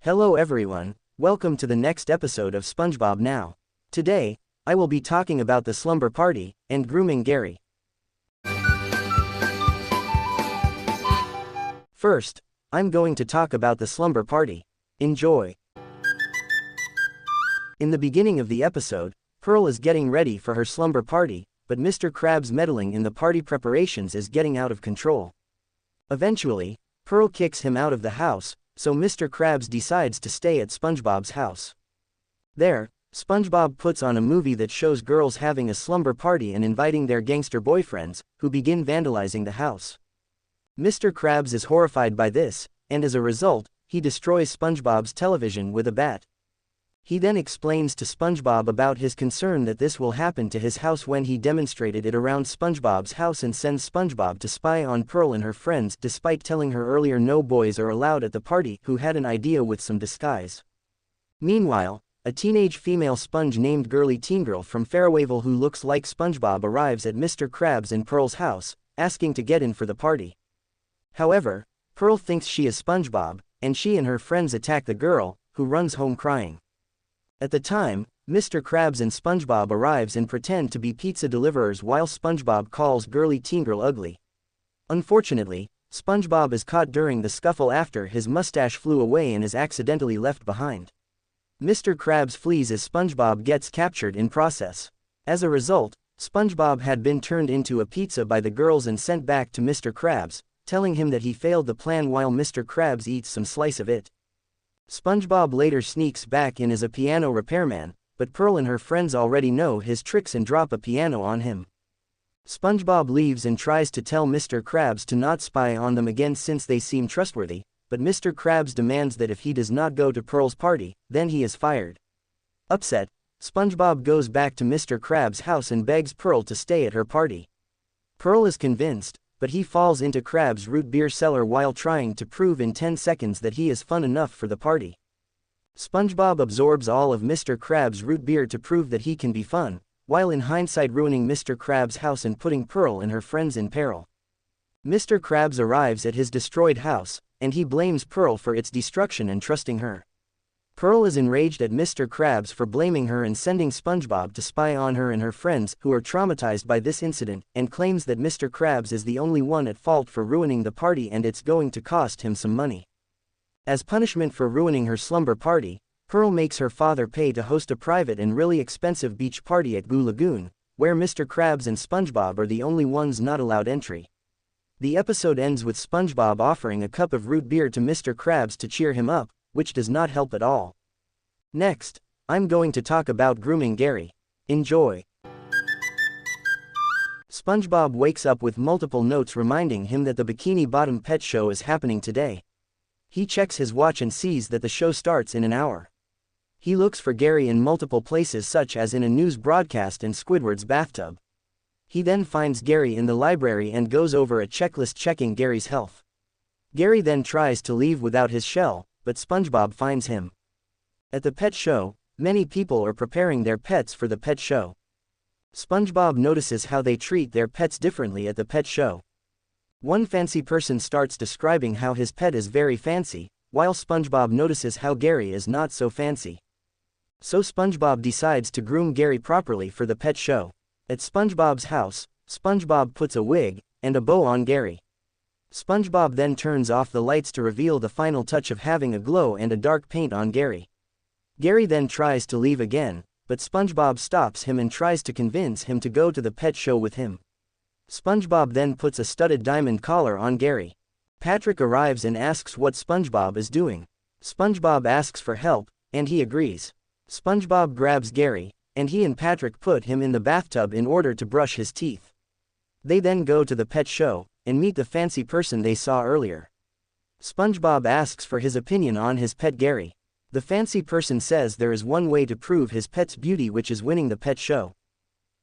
Hello everyone, welcome to the next episode of SpongeBob Now. Today, I will be talking about the Slumber Party and grooming Gary. First, I'm going to talk about the Slumber Party. Enjoy. In the beginning of the episode, Pearl is getting ready for her slumber party, but Mr. Krabs meddling in the party preparations is getting out of control. Eventually, Pearl kicks him out of the house, so Mr. Krabs decides to stay at SpongeBob's house. There, SpongeBob puts on a movie that shows girls having a slumber party and inviting their gangster boyfriends, who begin vandalizing the house. Mr. Krabs is horrified by this, and as a result, he destroys SpongeBob's television with a bat. He then explains to SpongeBob about his concern that this will happen to his house when he demonstrated it around SpongeBob's house and sends SpongeBob to spy on Pearl and her friends despite telling her earlier no boys are allowed at the party who had an idea with some disguise. Meanwhile, a teenage female sponge named Girly Teen Girl from Farawayville who looks like SpongeBob arrives at Mr. Krabs and Pearl's house, asking to get in for the party. However, Pearl thinks she is SpongeBob, and she and her friends attack the girl, who runs home crying. At the time, Mr. Krabs and SpongeBob arrives and pretend to be pizza deliverers while SpongeBob calls Girly Teen Girl ugly. Unfortunately, SpongeBob is caught during the scuffle after his mustache flew away and is accidentally left behind. Mr. Krabs flees as SpongeBob gets captured in process. As a result, SpongeBob had been turned into a pizza by the girls and sent back to Mr. Krabs, telling him that he failed the plan while Mr. Krabs eats some slice of it. SpongeBob later sneaks back in as a piano repairman, but Pearl and her friends already know his tricks and drop a piano on him. SpongeBob leaves and tries to tell Mr. Krabs to not spy on them again since they seem trustworthy, but Mr. Krabs demands that if he does not go to Pearl's party, then he is fired. Upset, SpongeBob goes back to Mr. Krabs' house and begs Pearl to stay at her party. Pearl is convinced, but he falls into Krabs' root beer cellar while trying to prove in 10 seconds that he is fun enough for the party. SpongeBob absorbs all of Mr. Krabs' root beer to prove that he can be fun, while in hindsight ruining Mr. Krabs' house and putting Pearl and her friends in peril. Mr. Krabs arrives at his destroyed house, and he blames Pearl for its destruction and trusting her. Pearl is enraged at Mr. Krabs for blaming her and sending SpongeBob to spy on her and her friends who are traumatized by this incident, and claims that Mr. Krabs is the only one at fault for ruining the party and it's going to cost him some money. As punishment for ruining her slumber party, Pearl makes her father pay to host a private and really expensive beach party at Goo Lagoon, where Mr. Krabs and SpongeBob are the only ones not allowed entry. The episode ends with SpongeBob offering a cup of root beer to Mr. Krabs to cheer him up, which does not help at all. Next, I'm going to talk about grooming Gary. Enjoy. SpongeBob wakes up with multiple notes reminding him that the Bikini Bottom pet show is happening today. He checks his watch and sees that the show starts in an hour. He looks for Gary in multiple places such as in a news broadcast and Squidward's bathtub. He then finds Gary in the library and goes over a checklist checking Gary's health. Gary then tries to leave without his shell, but SpongeBob finds him. At the pet show, many people are preparing their pets for the pet show. SpongeBob notices how they treat their pets differently at the pet show. One fancy person starts describing how his pet is very fancy, while SpongeBob notices how Gary is not so fancy. So SpongeBob decides to groom Gary properly for the pet show. At SpongeBob's house, SpongeBob puts a wig and a bow on Gary. SpongeBob then turns off the lights to reveal the final touch of having a glow and a dark paint on Gary. Gary then tries to leave again, but SpongeBob stops him and tries to convince him to go to the pet show with him. SpongeBob then puts a studded diamond collar on Gary. Patrick arrives and asks what SpongeBob is doing. SpongeBob asks for help, and he agrees. SpongeBob grabs Gary, and he and Patrick put him in the bathtub in order to brush his teeth. They then go to the pet show, and meet the fancy person they saw earlier. SpongeBob asks for his opinion on his pet Gary. The fancy person says there is one way to prove his pet's beauty, which is winning the pet show.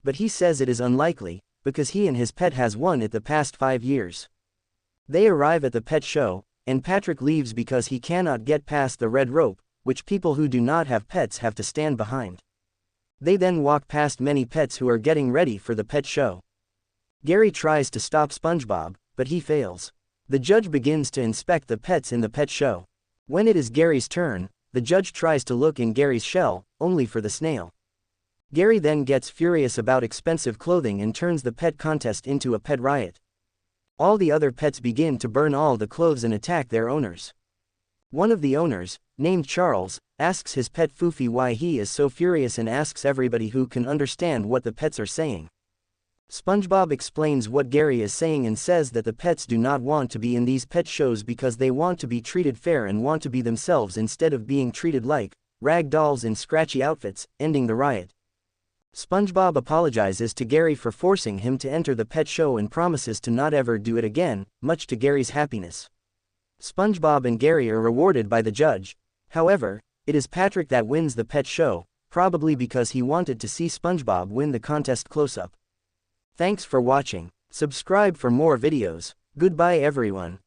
But he says it is unlikely, because he and his pet has won it the past 5 years. They arrive at the pet show, and Patrick leaves because he cannot get past the red rope, which people who do not have pets have to stand behind. They then walk past many pets who are getting ready for the pet show. Gary tries to stop SpongeBob, but he fails. The judge begins to inspect the pets in the pet show. When it is Gary's turn, the judge tries to look in Gary's shell, only for the snail. Gary then gets furious about expensive clothing and turns the pet contest into a pet riot. All the other pets begin to burn all the clothes and attack their owners. One of the owners, named Charles, asks his pet Foofy why he is so furious and asks everybody who can understand what the pets are saying. SpongeBob explains what Gary is saying and says that the pets do not want to be in these pet shows because they want to be treated fair and want to be themselves instead of being treated like rag dolls in scratchy outfits, ending the riot. SpongeBob apologizes to Gary for forcing him to enter the pet show and promises to not ever do it again, much to Gary's happiness. SpongeBob and Gary are rewarded by the judge. However, it is Patrick that wins the pet show, probably because he wanted to see SpongeBob win the contest close-up. Thanks for watching. Subscribe for more videos. Goodbye everyone.